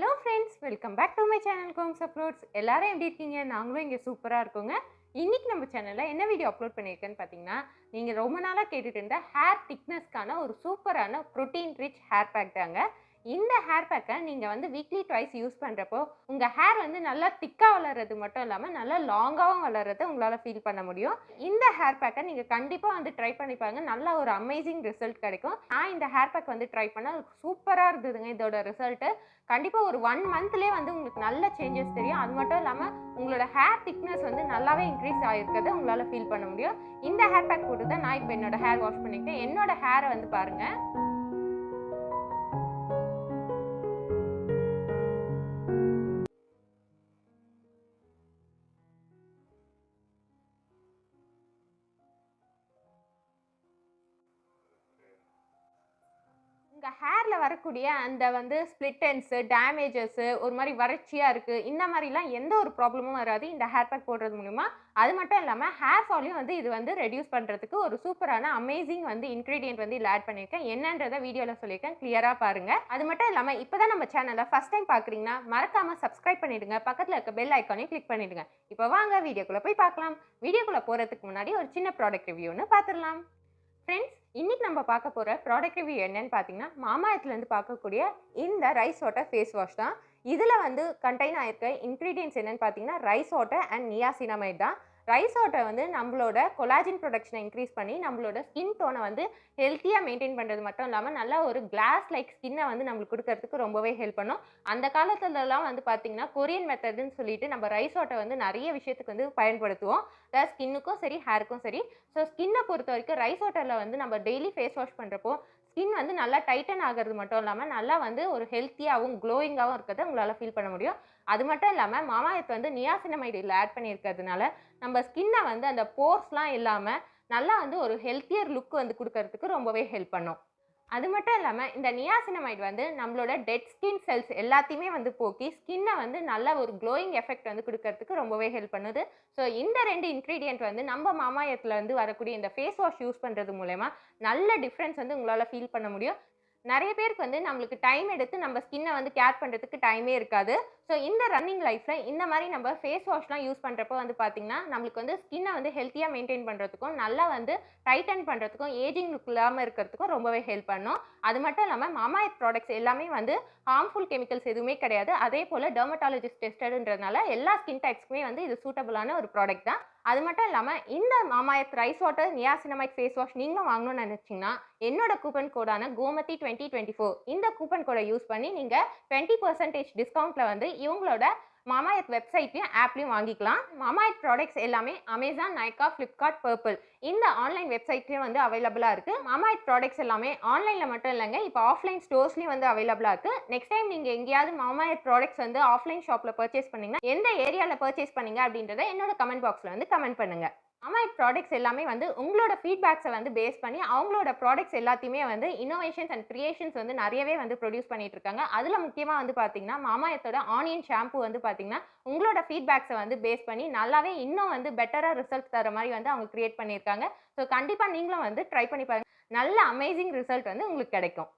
Hello friends, welcome back to my channel Gomes uploads. எல்லாரும் எப்படி இருக்கீங்க? நாங்களும் இங்கே சூப்பராக இருக்கோங்க. இன்னைக்கு நம்ம சேனலில் என்ன வீடியோ அப்லோட் பண்ணியிருக்கேன்னு பார்த்தீங்கன்னா, நீங்கள் ரொம்ப நாளாக கேட்டுட்டு இருந்த ஹேர் திக்னஸ்க்கான ஒரு சூப்பரான ப்ரோட்டீன் ரிச் ஹேர் பேக் தாங்க. இந்த ஹேர் பேக்கை நீங்கள் வந்து வீக்லி ட்வைஸ் யூஸ் பண்ணுறப்போ உங்கள் ஹேர் வந்து நல்லா திக்காக வளர்றது மட்டும் இல்லாமல் நல்லா லாங்காகவும் வளர்றதை உங்களால் ஃபீல் பண்ண முடியும். இந்த ஹேர் பேக்கை நீங்கள் கண்டிப்பாக வந்து ட்ரை பண்ணி பாருங்க. நல்ல ஒரு அமேசிங் ரிசல்ட் கிடைக்கும். நான் இந்த ஹேர் பேக் வந்து ட்ரை பண்ணால் சூப்பராக இருந்ததுங்க. இதோட ரிசல்ட்டு கண்டிப்பாக ஒரு 1 மந்த்லேயே வந்து உங்களுக்கு நல்ல சேஞ்சஸ் தெரியும். அது மட்டும் இல்லாமல் உங்களோட ஹேர் திக்னஸ் வந்து நல்லாவே இன்க்ரீஸ் ஆகிருக்கிறத உங்களால் ஃபீல் பண்ண முடியும். இந்த ஹேர் பேக் போட்டு தான் நான் இப்போ என்னோட ஹேர் வாஷ் பண்ணிக்கிட்டேன். என்னோட ஹேரை வந்து பாருங்கள். உங்கள் ஹேரில் வரக்கூடிய அந்த வந்து ஸ்ப்ளிட் எண்ட்ஸு, டேமேஜஸ்ஸு, ஒரு மாதிரி வறட்சியாக இருக்குது, இந்த மாதிரிலாம் எந்த ஒரு ப்ராப்ளமும் வராது இந்த ஹேர் பேக் போடுறது மூலிமா. அது மட்டும் இல்லாமல் ஹேர் ஃபாலையும் வந்து இது வந்து ரெடியூஸ் பண்ணுறதுக்கு ஒரு சூப்பரான அமேசிங் வந்து இன்க்ரீடியன்ட் வந்து இதில் ஆட் பண்ணியிருக்கேன். என்னன்றதை வீடியோவில் சொல்லியிருக்கேன், கிளியராக பாருங்கள். அது மட்டும் இல்லாமல் இப்போ தான் நம்ம சேனலை ஃபஸ்ட் டைம் பார்க்குறீங்கன்னா மறக்காமல் சப்ஸ்கிரைப் பண்ணிவிடுங்க. பக்கத்தில் இருக்க பெல் ஐக்கானையும் கிளிக் பண்ணிவிடுங்க. இப்போ வாங்க வீடியோக்குள்ளே போய் பார்க்கலாம். வீடியோக்குள்ளே போகிறதுக்கு முன்னாடி ஒரு சின்ன ப்ராடக்ட் ரிவ்யூன்னு பார்த்துடலாம். ஃப்ரெண்ட்ஸ், இன்னைக்கு நம்ம பார்க்க போகிற ப்ராடக்ட் ரிவ்யூ என்னன்னு பார்த்தீங்கன்னா, மாமாஎர்த்லேருந்து பார்க்கக்கூடிய இந்த ரைஸ் வாட்டர் ஃபேஸ் வாஷ் தான். இதில் வந்து கண்டெயின் ஆகிருக்க இன்க்ரீடியன்ட்ஸ் என்னென்னு பார்த்தீங்கன்னா, ரைஸ் வாட்டர் அண்ட் நியாசினமைட் தான். ரைஸ் வாட்டர் வந்து நம்மளோட கொலாஜின் ப்ரொடக்ஷனை இன்க்ரீஸ் பண்ணி நம்மளோட ஸ்கின் டோனை வந்து ஹெல்த்தியாக மெயின்டைன் பண்ணுறது மட்டும் இல்லாமல் நல்ல ஒரு கிளாஸ் லைக் ஸ்கின்னை வந்து நம்மளுக்கு கொடுக்கறதுக்கு ரொம்பவே ஹெல்ப் பண்ணும். அந்த காலத்துலலாம் வந்து பார்த்திங்கன்னா கொரியன் மெத்தடுன்னு சொல்லிட்டு நம்ம ரைஸ் வாட்டர் வந்து நிறைய விஷயத்துக்கு வந்து பயன்படுத்துவோம். அதாவது ஸ்கின்னுக்கும் சரி ஹேருக்கும் சரி. ஸோ ஸ்கின்னை பொறுத்த வரைக்கும் ரைஸ் வாட்டரில் வந்து நம்ம டெய்லி ஃபேஸ் வாஷ் பண்ணுறப்போ ஸ்கின் வந்து நல்லா டைட்டன் ஆகிறது மட்டும் இல்லாமல் நல்லா வந்து ஒரு ஹெல்த்தியாகவும் க்ளோயிங்காகவும் இருக்கிறத உங்களால் ஃபீல் பண்ண முடியும். அது மட்டும் இல்லாமல் மாமாஎர்த் வந்து நியாசினமைட் இதில் ஆட் பண்ணியிருக்கிறதுனால நம்ம ஸ்கின்னை வந்து அந்த போர்ஸ்லாம் இல்லாமல் நல்லா வந்து ஒரு ஹெல்த்தியர் லுக் வந்து கொடுக்கறதுக்கு ரொம்பவே ஹெல்ப் பண்ணும். அது மட்டும் இல்லாமல் இந்த நியாசினமைட் வந்து நம்மளோட டெட் ஸ்கின் செல்ஸ் எல்லாத்தையுமே வந்து போக்கி ஸ்கின்னை வந்து நல்ல ஒரு க்ளோயிங் எஃபெக்ட் வந்து கொடுக்கறதுக்கு ரொம்பவே ஹெல்ப் பண்ணுது. ஸோ இந்த 2 இன்க்ரீடியன்ட் வந்து நம்ம மாமாஎர்த்தில் வந்து வரக்கூடிய இந்த ஃபேஸ் வாஷ் யூஸ் பண்ணுறது மூலமா நல்ல டிஃப்ரென்ஸ் வந்து உங்களால் ஃபீல் பண்ண முடியும். நிறைய பேருக்கு வந்து நம்மளுக்கு டைம் எடுத்து நம்ம ஸ்கின்னை வந்து கேர் பண்ணுறதுக்கு டைமே இருக்காது. ஸோ இந்த ரன்னிங் லைஃப்பில் இந்த மாதிரி நம்ம ஃபேஸ் வாஷ்லாம் யூஸ் பண்ணுறப்போ வந்து பார்த்திங்கன்னா நம்மளுக்கு வந்து ஸ்கின்னை வந்து ஹெல்த்தியாக மெயின்டைன் பண்ணுறதுக்கும் நல்லா வந்து டைட்டன் பண்ணுறதுக்கும் ஏஜிங் லுக் இல்லாமல் இருக்கிறதுக்கும் ரொம்பவே ஹெல்ப் பண்ணும். அது மட்டும் இல்லாமல் மாமாஎர்த் ப்ராடக்ட்ஸ் எல்லாமே வந்து ஹார்ம்ஃபுல் கெமிக்கல்ஸ் எதுவுமே கிடையாது. அதே போல் டெர்மட்டாலஜிஸ்ட் டெஸ்டடுன்றதுனால எல்லா ஸ்கின் டைப்ஸ்க்குமே வந்து இது சூட்டபுளான ஒரு ப்ராடக்ட் தான். அது மட்டும் இல்லாமல் இந்த Mamaearth rice water niacinamide face wash நீங்களும் வாங்கணும்னு நினச்சிங்கன்னா என்னோட கூப்பன் கோடான கோமதி 2024 இந்த கூப்பன் கோடை யூஸ் பண்ணி நீங்கள் 20% டிஸ்கவுண்ட்டில் வந்து இவங்களோட மாமாஎர்த் வெப்சைட்லையும் ஆப்லையும் வாங்கிக்கலாம். மாமாஎர்த் ப்ராடக்ட்ஸ் எல்லாமே அமேசான், நைகா, ஃப்ளிப்கார்ட், பர்பிள் இந்த ஆன்லைன் வெப்சைட்லேயும் வந்து அவைலபிளாக இருக்குது. மாமாஎர்த் ப்ராடக்ட்ஸ் எல்லாமே ஆன்லைனில் மட்டும் இல்லைங்க, இப்போ ஆஃப்லைன் ஸ்டோர்ஸ்லேயும் வந்து அவைலபிளாக இருக்குது. நெக்ஸ்ட் டைம் நீங்கள் எங்கேயாவது மாமாஎர்த் ப்ராடக்ட்ஸ் வந்து ஆஃப்லைன் ஷாப்பில் பர்ச்சேஸ் பண்ணிங்கன்னா எந்த ஏரியாவில் பர்ச்சேஸ் பண்ணீங்க அப்படின்றத என்னோட கமெண்ட் பாக்ஸில் வந்து கமெண்ட் பண்ணுங்கள். மாமாஎர்த் ப்ராடக்ட்ஸ் எல்லாமே வந்து உங்களோட ஃபீட்பேக்ஸை வந்து பேஸ் பண்ணி அவங்களோட ப்ராடக்ட்ஸ் எல்லாத்தையுமே வந்து இன்னோவேஷன்ஸ் அண்ட் கிரியேஷன்ஸ் வந்து நிறையவே வந்து ப்ரொடியூஸ் பண்ணிட்டு இருக்காங்க. அதில் முக்கியமாக வந்து பார்த்தீங்கன்னா மாமாஎர்த்தோட ஆனியன் ஷாம்பு வந்து பார்த்தீங்கன்னா உங்களோட ஃபீட்பேக்ஸை வந்து பேஸ் பண்ணி நல்லாவே இன்னும் வந்து பெட்டராக ரிசல்ட் தர மாதிரி வந்து அவங்க கிரியேட் பண்ணியிருக்காங்க. ஸோ கண்டிப்பாக நீங்களும் வந்து ட்ரை பண்ணி பாருங்கள். நல்ல அமேசிங் ரிசல்ட் வந்து உங்களுக்கு கிடைக்கும்.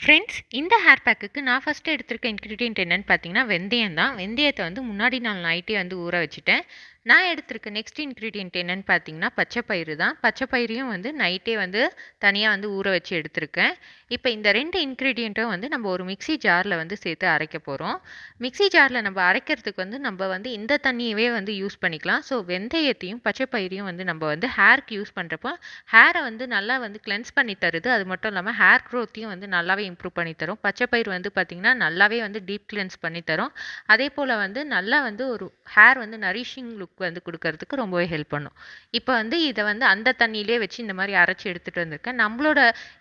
ஃப்ரெண்ட்ஸ், இந்த ஹேர் பேக்குக்கு நான் ஃபஸ்ட்டு எடுத்திருக்க இன்க்ரீடியன்ட் என்னென்னு பார்த்தீங்கன்னா வெந்தயம் தான். வெந்தயத்தை வந்து முன்னாடி நாள் நைட்டே வந்து ஊற வச்சுட்டேன். நான் எடுத்திருக்க நெக்ஸ்ட் இன்க்ரீடியன்ட் என்னென்னு பார்த்தீங்கன்னா பச்சைப்பயிறு தான். பச்சைப்பயிரையும் வந்து நைட்டே வந்து தனியாக வந்து ஊற வச்சு எடுத்திருக்கேன். இப்போ இந்த 2 இன்க்ரீடியண்ட்டும் வந்து நம்ம ஒரு மிக்ஸி ஜாரில் வந்து சேர்த்து அரைக்க போகிறோம். மிக்ஸி ஜாரில் நம்ம அரைக்கிறதுக்கு வந்து நம்ம வந்து இந்த தண்ணியவே வந்து யூஸ் பண்ணிக்கலாம். ஸோ வெந்தயத்தையும் பச்சைப்பயிரையும் வந்து நம்ம வந்து ஹேருக்கு யூஸ் பண்ணுறப்போ ஹேரை வந்து நல்லா வந்து கிளென்ஸ் பண்ணி தருது. அது மட்டும் இல்லாமல் ஹேர் க்ரோத்தையும் வந்து நல்லாவே இம்ப்ரூவ் பண்ணி தரும். பச்சைப்பயிறு வந்து பார்த்திங்கன்னா நல்லாவே வந்து டீப் கிளென்ஸ் பண்ணி தரும். அதே போல் வந்து நல்லா வந்து ஒரு ஹேர் வந்து நரிஷிங் லுக் வந்து கொடுக்கறதுக்கு ரொம்பவே ஹெல்ப் பண்ணும். இப்போ வந்து இதை வந்து அந்த தண்ணியிலே வச்சு இந்த மாதிரி அரைச்சி எடுத்துகிட்டு வந்திருக்கேன். நம்மளோட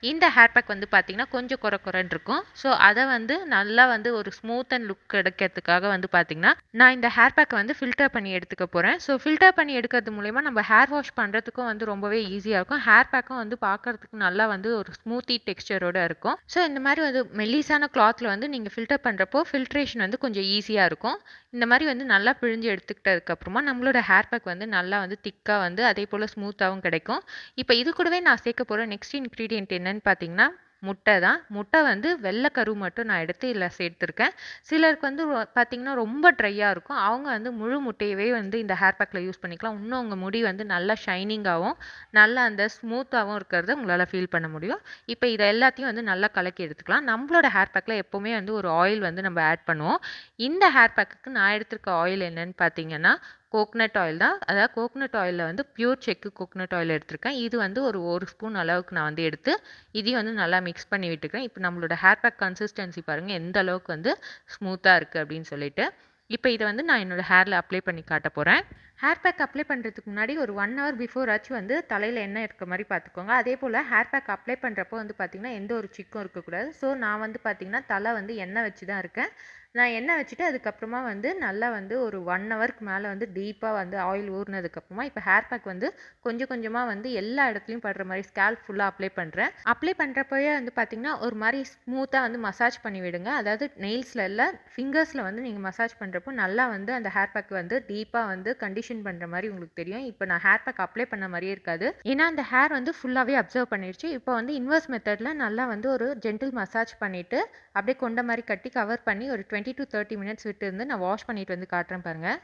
இந்த ஹேர் பேக் வந்து பார்த்திங்கன்னா கொஞ்சம் குறைன்னு இருக்கும். ஸோ அதை வந்து நல்லா வந்து ஒரு ஸ்மூத் அண்ட் லுக் கிடைக்கிறதுக்காக வந்து பார்த்திங்கன்னா நான் இந்த ஹேர் பேக்கை வந்து ஃபில்டர் பண்ணி எடுத்துக்க போகிறேன். ஸோ ஃபில்டர் பண்ணி எடுக்கிறது மூலயமா நம்ம ஹேர் வாஷ் பண்ணுறதுக்கும் வந்து ரொம்பவே ஈஸியாக இருக்கும். ஹேர் பேக்கும் வந்து பார்க்கறதுக்கு நல்லா வந்து ஒரு ஸ்மூத்தி டெக்ஸ்சரோடு இருக்கும். ஸோ இந்த மாதிரி வந்து மெல்லிசான கிளாத்தில் வந்து நீங்கள் ஃபில்டர் பண்ணுறப்போ ஃபில்ட்ரேஷன் வந்து கொஞ்சம் ஈஸியாக இருக்கும். இந்த மாதிரி வந்து நல்லா பிழிஞ்சு எடுத்துக்கிட்டதுக்கப்புறமா நம்மளோட ஹேர் பேக் வந்து நல்லா வந்து திக்காக வந்து அதே போல் ஸ்மூத்தாகவும் கிடைக்கும். இப்போ இது கூடவே நான் சேர்க்க போகிற நெக்ஸ்ட் இன்க்ரீடியன்ட் என்னன்னு பார்த்தீங்கன்னா முட்டை தான். முட்டை வந்து வெள்ளை கரு மட்டும் நான் எடுத்து இதில் சேர்த்துருக்கேன். சிலருக்கு வந்து பார்த்தீங்கன்னா ரொம்ப ட்ரையாக இருக்கும். அவங்க வந்து முழு முட்டையவே வந்து இந்த ஹேர் பேக்கில் யூஸ் பண்ணிக்கலாம். இன்னும் உங்கள் முடி வந்து நல்லா ஷைனிங்காகவும் நல்லா அந்த ஸ்மூத்தாகவும் இருக்கிறத உங்களால் ஃபீல் பண்ண முடியும். இப்போ இதை எல்லாத்தையும் வந்து நல்லா கலக்கி எடுத்துக்கலாம். நம்மளோட ஹேர் பேக்கில் எப்போவுமே வந்து ஒரு ஆயில் வந்து நம்ம ஆட் பண்ணுவோம். இந்த ஹேர் பேக்குக்கு நான் எடுத்திருக்க ஆயில் என்னன்னு பார்த்தீங்கன்னா கோகனட் ஆயில் தான். அதாவது கோகனட் ஆயிலில் வந்து பியூர் செக்கு கோகனட் ஆயில் எடுத்திருக்கேன். இது வந்து ஒரு ஸ்பூன் அளவுக்கு நான் வந்து எடுத்து இதையும் வந்து நல்லா மிக்ஸ் பண்ணி விட்டுக்கிறேன். இப்போ நம்மளோட ஹேர் பேக் கன்சிஸ்டன்சி பாருங்கள் எந்த அளவுக்கு வந்து ஸ்மூத்தாக இருக்குது அப்படின்னு சொல்லிட்டு. இப்போ இதை வந்து நான் என்னோட ஹேரில் அப்ளை பண்ணி காட்ட போகிறேன். ஹேர் பேக் அப்ளை பண்ணுறதுக்கு முன்னாடி ஒரு 1 ஹவர் பிஃபோராச்சும் வந்து தலையில் எண்ணெய் இருக்க மாதிரி பார்த்துக்கோங்க. அதே போல் ஹேர் பேக் அப்ளை பண்ணுறப்போ வந்து பார்த்திங்கன்னா எந்த ஒரு சிக்கும் இருக்கக்கூடாது. ஸோ நான் வந்து பார்த்திங்கன்னா தலை வந்து எண்ணெய் வச்சு தான் இருக்கேன். நான் எண்ணெய் வச்சுட்டு அதுக்கப்புறமா வந்து நல்லா வந்து ஒரு 1 ஹவருக்கு மேலே வந்து டீப்பாக வந்து ஆயில் ஊறினதுக்கப்புறமா இப்போ ஹேர் பேக் வந்து கொஞ்சம் கொஞ்சமாக வந்து எல்லா இடத்துலையும் படுற மாதிரி ஸ்கேல்ப் ஃபுல்லாக அப்ளை பண்ணுறேன். அப்ளை பண்ணுறப்போயே வந்து பார்த்திங்கன்னா ஒரு மாதிரி ஸ்மூத்தாக வந்து மசாஜ் பண்ணி விடுங்க. அதாவது நெயில்ஸில் இல்லை ஃபிங்கர்ஸில் வந்து நீங்கள் மசாஜ் பண்ணுறப்போ நல்லா வந்து அந்த ஹேர் பேக் வந்து டீப்பாக வந்து கண்டிஷன் பண்ணுற மாதிரி உங்களுக்கு தெரியும். இப்போ நான் ஹேர் பேக் அப்ளை பண்ண மாதிரியே இருக்காது. ஏன்னா அந்த ஹேர் வந்து ஃபுல்லாகவே அப்சர்வ் பண்ணிடுச்சு. இப்போ வந்து இன்வெர்ஸ் மெத்தடில் நல்லா வந்து ஒரு ஜென்டில் மசாஜ் பண்ணிவிட்டு அப்படியே கொண்ட மாதிரி கட்டி கவர் பண்ணி ஒரு 20 to 30 மினிட்ஸ் விட்டு இருந்து நான் வாஷ் பண்ணிட்டு வந்து காட்டுறேன் பாருங்கள்.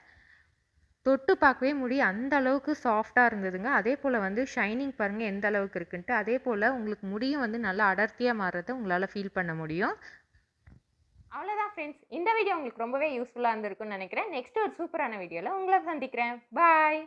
தொட்டு பார்க்கவே முடி அந்த அளவுக்கு சாஃப்டாக இருந்ததுங்க. அதே போல் வந்து ஷைனிங் பாருங்கள் எந்த அளவுக்கு இருக்குன்ட்டு. அதே போல் உங்களுக்கு முடியும் வந்து நல்லா அடர்த்தியாக மாறுறதை உங்களால் ஃபீல் பண்ண முடியும். அவ்வளோதான் ஃப்ரெண்ட்ஸ். இந்த வீடியோ உங்களுக்கு ரொம்பவே யூஸ்ஃபுல்லாக இருந்திருக்குன்னு நினைக்கிறேன். நெக்ஸ்ட் ஒரு சூப்பரான வீடியோவில் உங்களை சந்திக்கிறேன். பாய்.